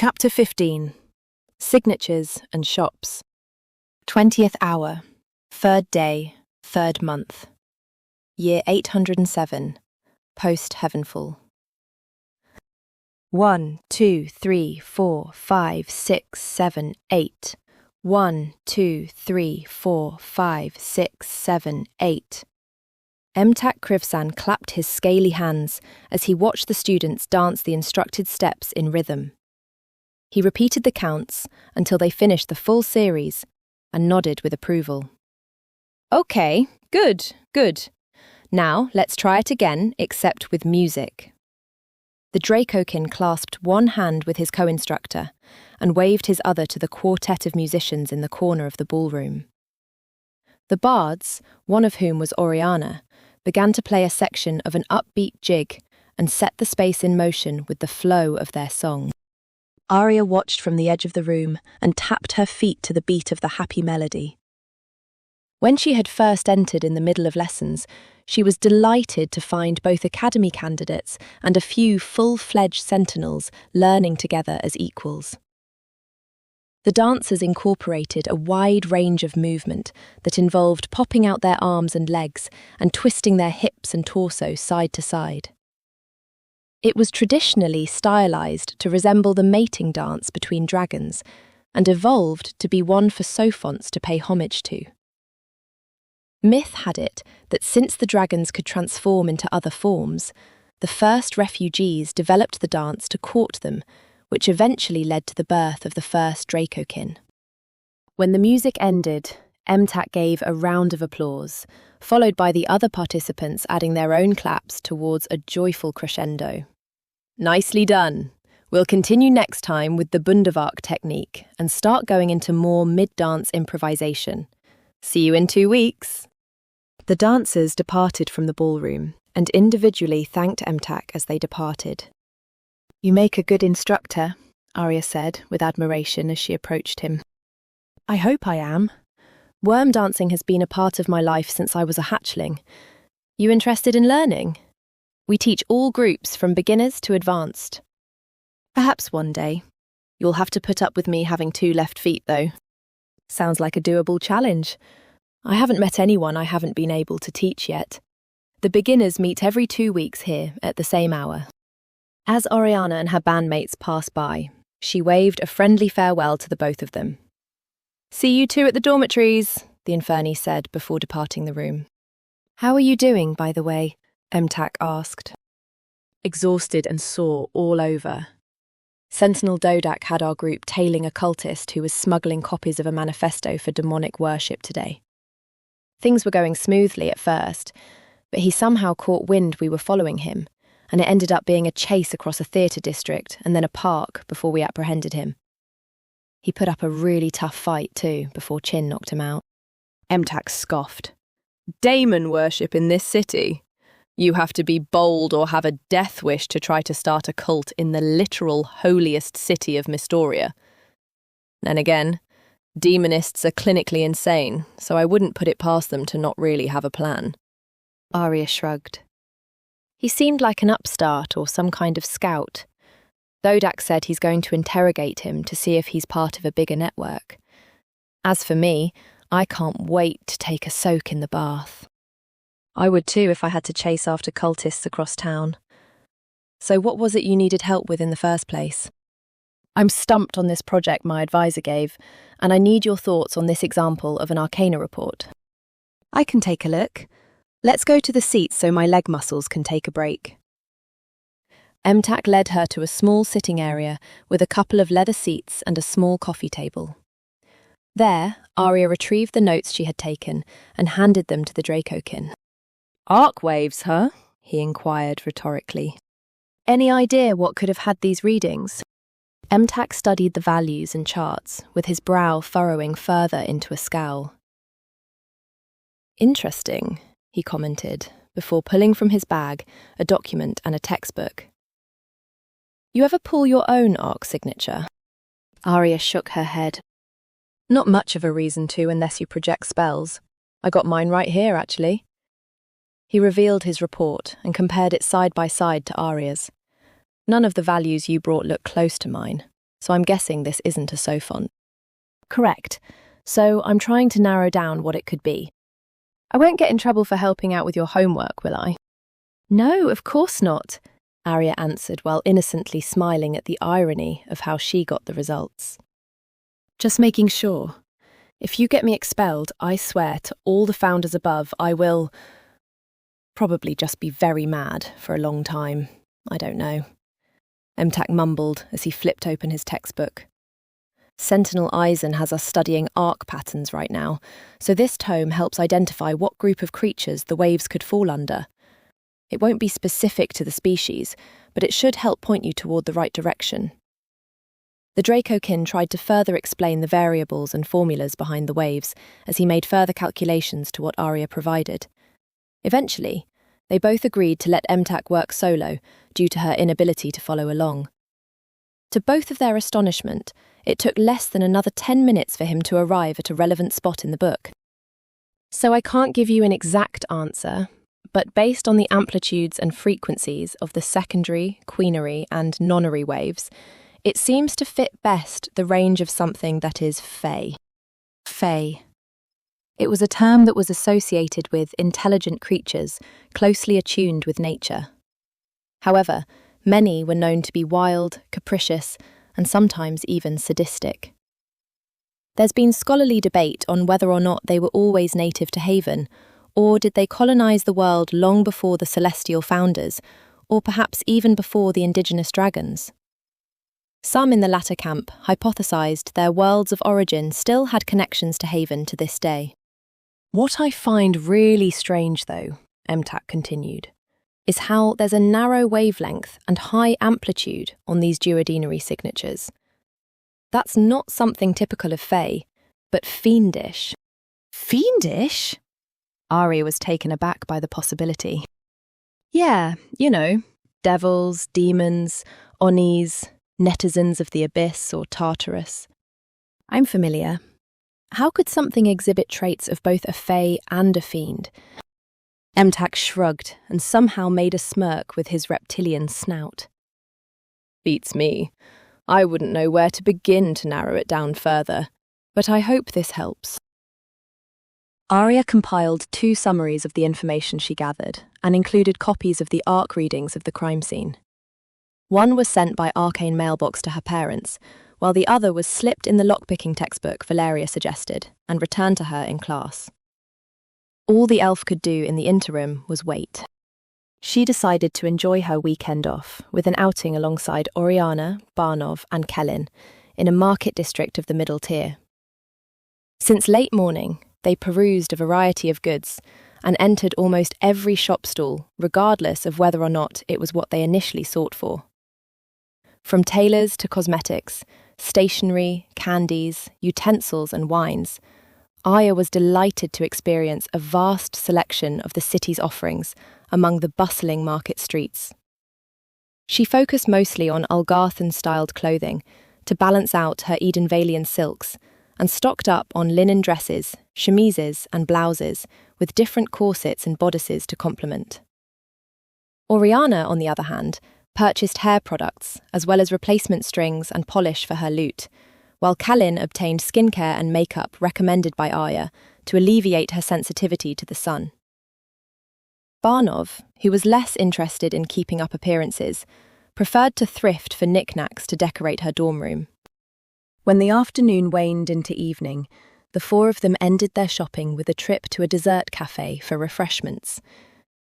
Chapter 15. Signatures and Shops. 20th hour. 3rd day, 3rd month. Year 807. Post-Heavenfall. 1, 2, 3, 4, 5, 6, 7, 8. 1, 2, 3, 4, 5, 6, 7, 8. Emtak Krivsan clapped his scaly hands as he watched the students dance the instructed steps in rhythm. He repeated the counts until they finished the full series and nodded with approval. Okay, good. Now let's try it again, except with music. The Dracokin clasped one hand with his co-instructor and waved his other to the quartet of musicians in the corner of the ballroom. The bards, one of whom was Oriana, began to play a section of an upbeat jig and set the space in motion with the flow of their song. Ariya watched from the edge of the room and tapped her feet to the beat of the happy melody. When she had first entered in the middle of lessons, she was delighted to find both academy candidates and a few full-fledged sentinels learning together as equals. The dancers incorporated a wide range of movement that involved popping out their arms and legs and twisting their hips and torso side to side. It was traditionally stylized to resemble the mating dance between dragons and evolved to be one for Sophonts to pay homage to. Myth had it that since the dragons could transform into other forms, the first refugees developed the dance to court them, which eventually led to the birth of the first Dracokin. When the music ended, Emtak gave a round of applause, followed by the other participants adding their own claps towards a joyful crescendo. Nicely done. We'll continue next time with the Bundavark technique and start going into more mid-dance improvisation. See you in 2 weeks. The dancers departed from the ballroom and individually thanked Emtak as they departed. You make a good instructor, Ariya said with admiration as she approached him. I hope I am. Worm dancing has been a part of my life since I was a hatchling. You interested in learning? We teach all groups from beginners to advanced. Perhaps one day. You'll have to put up with me having 2 left feet, though. Sounds like a doable challenge. I haven't met anyone I haven't been able to teach yet. The beginners meet every 2 weeks here at the same hour. As Oriana and her bandmates passed by, she waved a friendly farewell to the both of them. See you 2 at the dormitories, the Inferni said before departing the room. How are you doing, by the way? Emtak asked. Exhausted and sore all over. Sentinel Dodak had our group tailing a cultist who was smuggling copies of a manifesto for demonic worship today. Things were going smoothly at first, but he somehow caught wind we were following him, and it ended up being a chase across a theatre district and then a park before we apprehended him. He put up a really tough fight too, before Chin knocked him out. Emtak scoffed. Daemon worship in this city? You have to be bold or have a death wish to try to start a cult in the literal holiest city of Mistoria. Then again, demonists are clinically insane, so I wouldn't put it past them to not really have a plan. Ariya shrugged. He seemed like an upstart or some kind of scout. Dodak said he's going to interrogate him to see if he's part of a bigger network. As for me, I can't wait to take a soak in the bath. I would too if I had to chase after cultists across town. So what was it you needed help with in the first place? I'm stumped on this project my advisor gave, and I need your thoughts on this example of an Arcana report. I can take a look. Let's go to the seats so my leg muscles can take a break. Emtak led her to a small sitting area with a couple of leather seats and a small coffee table. There, Ariya retrieved the notes she had taken and handed them to the Dracokin. Arc waves, huh? He inquired rhetorically. Any idea what could have had these readings? Emtak studied the values and charts, with his brow furrowing further into a scowl. Interesting, he commented, before pulling from his bag a document and a textbook. You ever pull your own arc signature? Ariya shook her head. Not much of a reason to unless you project spells. I got mine right here, actually. He revealed his report and compared it side by side to Ariya's. None of the values you brought look close to mine. so I'm guessing this isn't a sophont. Correct. So I'm trying to narrow down what it could be. I won't get in trouble for helping out with your homework, will I? No, of course not, Ariya answered while innocently smiling at the irony of how she got the results. Just making sure. If you get me expelled, I swear to all the founders above, I will probably just be very mad for a long time. I don't know. Emtak mumbled as he flipped open his textbook. Sentinel Eisen has us studying arc patterns right now, so this tome helps identify what group of creatures the waves could fall under. It won't be specific to the species, but it should help point you toward the right direction. The Dracokin tried to further explain the variables and formulas behind the waves as he made further calculations to what Ariya provided. Eventually, they both agreed to let Emtak work solo due to her inability to follow along. To both of their astonishment, it took less than another 10 minutes for him to arrive at a relevant spot in the book. So I can't give you an exact answer, but based on the amplitudes and frequencies of the secondary, queenary, and nonary waves, it seems to fit best the range of something that is fey. Fey. It was a term that was associated with intelligent creatures closely attuned with nature. However, many were known to be wild, capricious, and sometimes even sadistic. There's been scholarly debate on whether or not they were always native to Haven, or did they colonize the world long before the celestial founders, or perhaps even before the indigenous dragons. Some in the latter camp hypothesized their worlds of origin still had connections to Haven to this day. What I find really strange, though, Emtak continued, is how there's a narrow wavelength and high amplitude on these duodenary signatures. That's not something typical of Fae, but fiendish. Fiendish? Ariya was taken aback by the possibility. Yeah, devils, demons, Onis, netizens of the abyss or Tartarus. I'm familiar. How could something exhibit traits of both a Fae and a fiend? Emtak shrugged and somehow made a smirk with his reptilian snout. Beats me. I wouldn't know where to begin to narrow it down further, but I hope this helps. Ariya compiled 2 summaries of the information she gathered and included copies of the arc readings of the crime scene. One was sent by arcane mailbox to her parents, while the other was slipped in the lockpicking textbook Valeria suggested and returned to her in class. All the elf could do in the interim was wait. She decided to enjoy her weekend off with an outing alongside Oriana, Barnov, and Kellyn in a market district of the middle tier. Since late morning, they perused a variety of goods and entered almost every shop stall, regardless of whether or not it was what they initially sought for. From tailors to cosmetics, stationery, candies, utensils, and wines, Ariya was delighted to experience a vast selection of the city's offerings among the bustling market streets. She focused mostly on Algarthan-styled clothing to balance out her Edenvalian silks, and stocked up on linen dresses, chemises, and blouses with different corsets and bodices to complement. Oriana, on the other hand, purchased hair products as well as replacement strings and polish for her lute, while Kellyn obtained skincare and makeup recommended by Ariya to alleviate her sensitivity to the sun. Barnov, who was less interested in keeping up appearances, preferred to thrift for knickknacks to decorate her dorm room. When the afternoon waned into evening, the 4 of them ended their shopping with a trip to a dessert cafe for refreshments.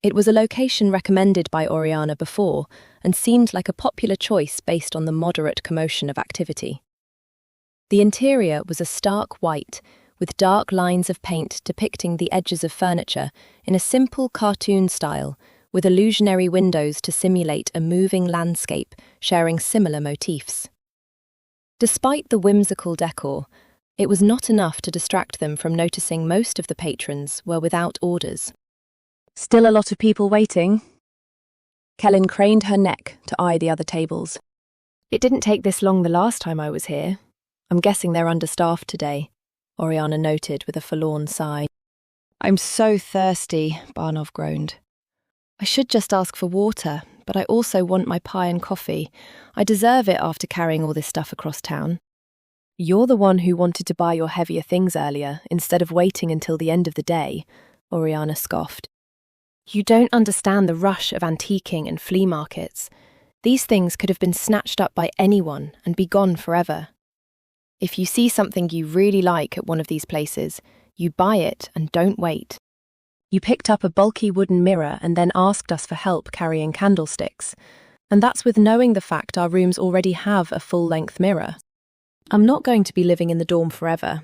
It was a location recommended by Oriana before and seemed like a popular choice based on the moderate commotion of activity. The interior was a stark white, with dark lines of paint depicting the edges of furniture in a simple cartoon style, with illusionary windows to simulate a moving landscape sharing similar motifs. Despite the whimsical decor, it was not enough to distract them from noticing most of the patrons were without orders. Still a lot of people waiting? Kellyn craned her neck to eye the other tables. It didn't take this long the last time I was here. I'm guessing they're understaffed today, Oriana noted with a forlorn sigh. I'm so thirsty, Barnov groaned. I should just ask for water, but I also want my pie and coffee. I deserve it after carrying all this stuff across town. You're the one who wanted to buy your heavier things earlier, instead of waiting until the end of the day, Oriana scoffed. You don't understand the rush of antiquing and flea markets. These things could have been snatched up by anyone and be gone forever. If you see something you really like at one of these places, you buy it and don't wait. You picked up a bulky wooden mirror and then asked us for help carrying candlesticks. And that's with knowing the fact our rooms already have a full-length mirror. I'm not going to be living in the dorm forever.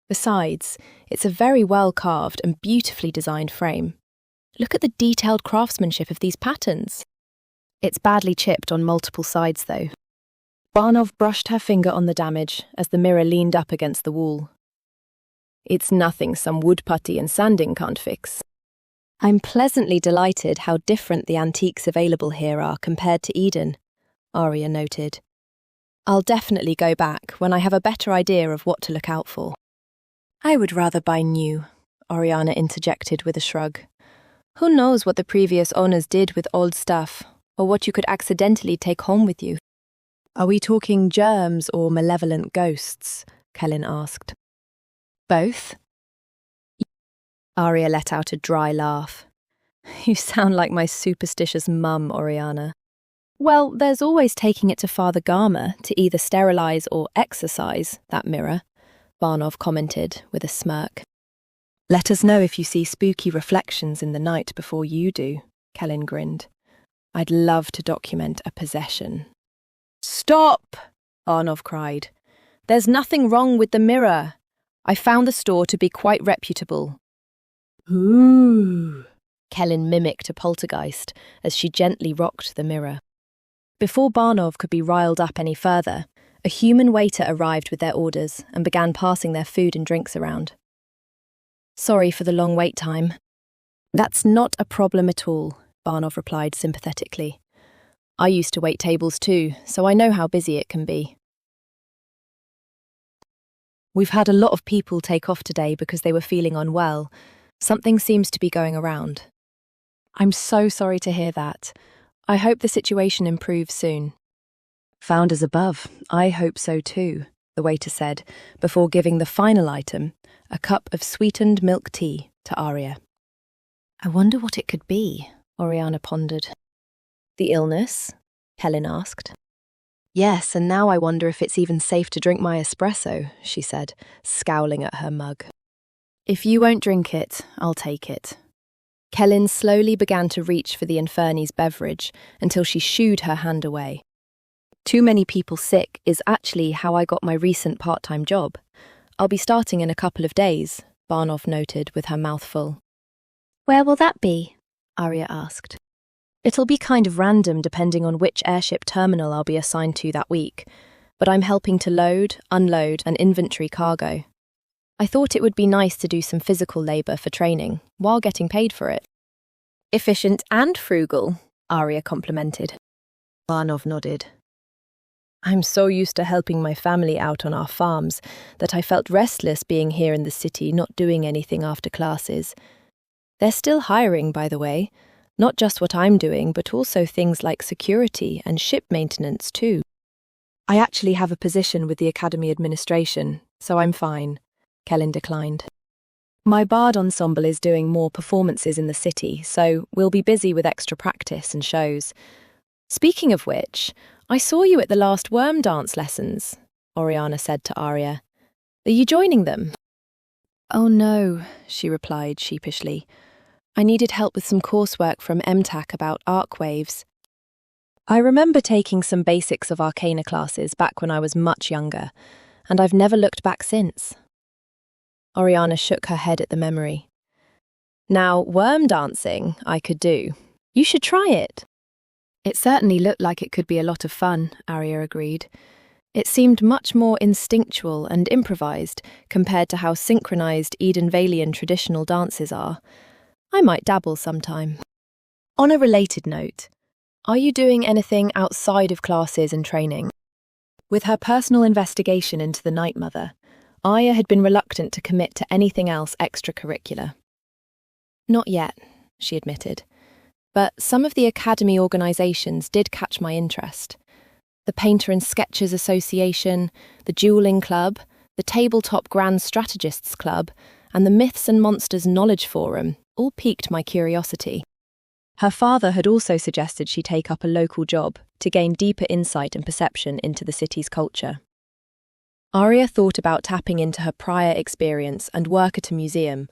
Besides, it's a very well-carved and beautifully designed frame. Look at the detailed craftsmanship of these patterns. It's badly chipped on multiple sides, though. Barnov brushed her finger on the damage as the mirror leaned up against the wall. It's nothing some wood putty and sanding can't fix. I'm pleasantly delighted how different the antiques available here are compared to Eden, Ariya noted. I'll definitely go back when I have a better idea of what to look out for. I would rather buy new, Oriana interjected with a shrug. Who knows what the previous owners did with old stuff, or what you could accidentally take home with you? Are we talking germs or malevolent ghosts? Kellyn asked. Both? Ariya let out a dry laugh. You sound like my superstitious mum, Oriana. Well, there's always taking it to Father Gama to either sterilise or exorcise that mirror, Barnov commented with a smirk. Let us know if you see spooky reflections in the night before you do, Kellyn grinned. I'd love to document a possession. Stop! Barnov cried. There's nothing wrong with the mirror. I found the store to be quite reputable. Ooh, Kellyn mimicked a poltergeist as she gently rocked the mirror. Before Barnov could be riled up any further, a human waiter arrived with their orders and began passing their food and drinks around. Sorry for the long wait time. That's not a problem at all, Barnov replied sympathetically. I used to wait tables too, so I know how busy it can be. We've had a lot of people take off today because they were feeling unwell. Something seems to be going around. I'm so sorry to hear that. I hope the situation improves soon. Found as above. I hope so too, the waiter said, before giving the final item, a cup of sweetened milk tea, to Ariya. I wonder what it could be, Oriana pondered. The illness? Kellyn asked. Yes, and now I wonder if it's even safe to drink my espresso, she said, scowling at her mug. If you won't drink it, I'll take it. Kellyn slowly began to reach for the Inferni's beverage until she shooed her hand away. Too many people sick is actually how I got my recent part-time job. I'll be starting in a couple of days, Barnov noted with her mouth full. Where will that be? Ariya asked. It'll be kind of random depending on which airship terminal I'll be assigned to that week, but I'm helping to load, unload and inventory cargo. I thought it would be nice to do some physical labour for training, while getting paid for it. Efficient and frugal, Ariya complimented. Barnov nodded. I'm so used to helping my family out on our farms that I felt restless being here in the city not doing anything after classes. They're still hiring, by the way, not just what I'm doing, but also things like security and ship maintenance too. I actually have a position with the Academy administration, so I'm fine. Kellyn declined. My bard ensemble is doing more performances in the city, so we'll be busy with extra practice and shows. Speaking of which, I saw you at the last worm dance lessons, Oriana said to Ariya. Are you joining them? Oh no, she replied sheepishly. I needed help with some coursework from MTAC about arc waves. I remember taking some basics of arcana classes back when I was much younger, and I've never looked back since. Oriana shook her head at the memory. Now, worm dancing I could do. You should try it. It certainly looked like it could be a lot of fun, Ariya agreed. It seemed much more instinctual and improvised compared to how synchronized Edenvalian traditional dances are. I might dabble sometime. On a related note, are you doing anything outside of classes and training? With her personal investigation into the Night Mother, Ariya had been reluctant to commit to anything else extracurricular. Not yet, she admitted. But some of the Academy organisations did catch my interest. The Painter and Sketchers Association, the Dueling Club, the Tabletop Grand Strategists Club, and the Myths and Monsters Knowledge Forum all piqued my curiosity. Her father had also suggested she take up a local job to gain deeper insight and perception into the city's culture. Ariya thought about tapping into her prior experience and work at a museum,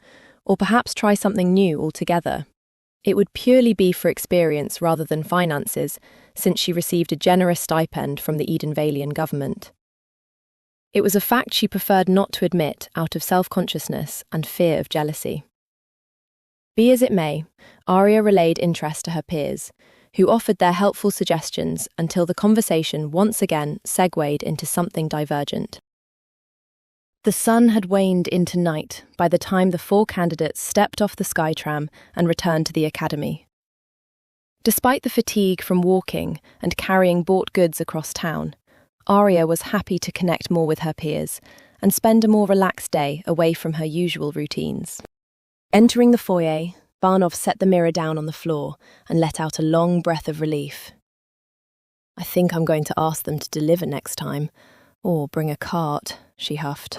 or perhaps try something new altogether. It would purely be for experience rather than finances, since she received a generous stipend from the Edenvalian government. It was a fact she preferred not to admit out of self-consciousness and fear of jealousy. Be as it may, Ariya relayed interest to her peers, who offered their helpful suggestions until the conversation once again segued into something divergent. The sun had waned into night by the time the 4 candidates stepped off the Skytram and returned to the academy. Despite the fatigue from walking and carrying bought goods across town, Ariya was happy to connect more with her peers and spend a more relaxed day away from her usual routines. Entering the foyer, Varnov set the mirror down on the floor and let out a long breath of relief. "I think I'm going to ask them to deliver next time, or bring a cart," she huffed.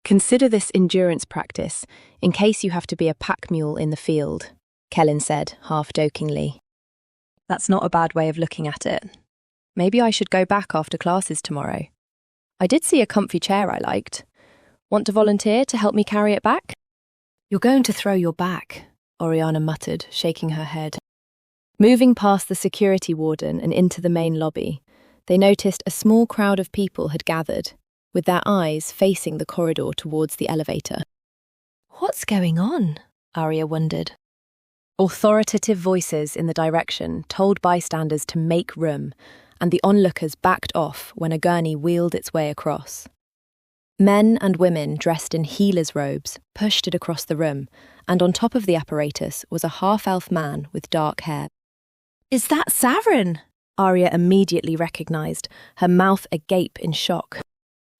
"Consider this endurance practice, in case you have to be a pack mule in the field," Kellen said, half-jokingly. "That's not a bad way of looking at it. Maybe I should go back after classes tomorrow. I did see a comfy chair I liked. Want to volunteer to help me carry it back?" "You're going to throw your back," Oriana muttered, shaking her head. Moving past the security warden and into the main lobby, they noticed a small crowd of people had gathered, with their eyes facing the corridor towards the elevator. "What's going on?" Ariya wondered. Authoritative voices in the direction told bystanders to make room, and the onlookers backed off when a gurney wheeled its way across. Men and women dressed in healer's robes pushed it across the room, and on top of the apparatus was a half-elf man with dark hair. "Is that Zarin?" Ariya immediately recognised, her mouth agape in shock.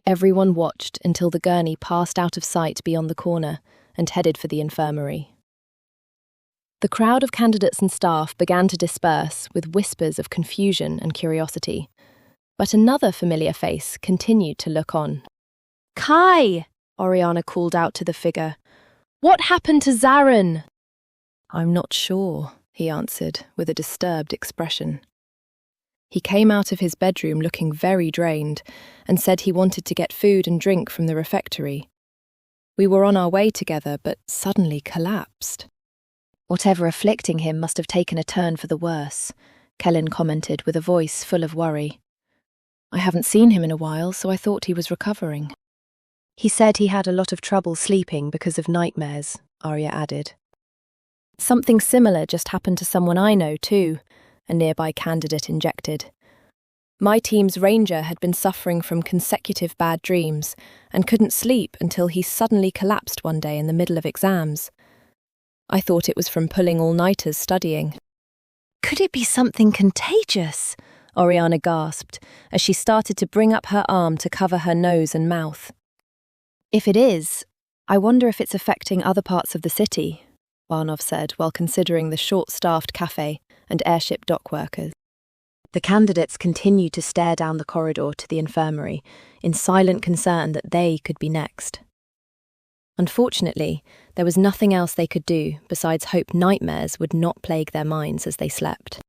Everyone watched until the gurney passed out of sight beyond the corner and headed for the infirmary. The crowd of candidates and staff began to disperse with whispers of confusion and curiosity, but another familiar face continued to look on. "Kai!" Oriana called out to the figure. "What happened to Zarin?" "I'm not sure," he answered with a disturbed expression. He came out of his bedroom looking very drained and said he wanted to get food and drink from the refectory. We were on our way together, but suddenly collapsed. "Whatever afflicting him must have taken a turn for the worse," Kellen commented with a voice full of worry. "I haven't seen him in a while, so I thought he was recovering." "He said he had a lot of trouble sleeping because of nightmares," Ariya added. "Something similar just happened to someone I know too," a nearby candidate injected. "My team's ranger had been suffering from consecutive bad dreams and couldn't sleep until he suddenly collapsed one day in the middle of exams. I thought it was from pulling all-nighters studying." "Could it be something contagious?" Oriana gasped as she started to bring up her arm to cover her nose and mouth. "If it is, I wonder if it's affecting other parts of the city," Varnov said while considering the short-staffed cafe and airship dock workers. The candidates continued to stare down the corridor to the infirmary in silent concern that they could be next. Unfortunately, there was nothing else they could do besides hope nightmares would not plague their minds as they slept.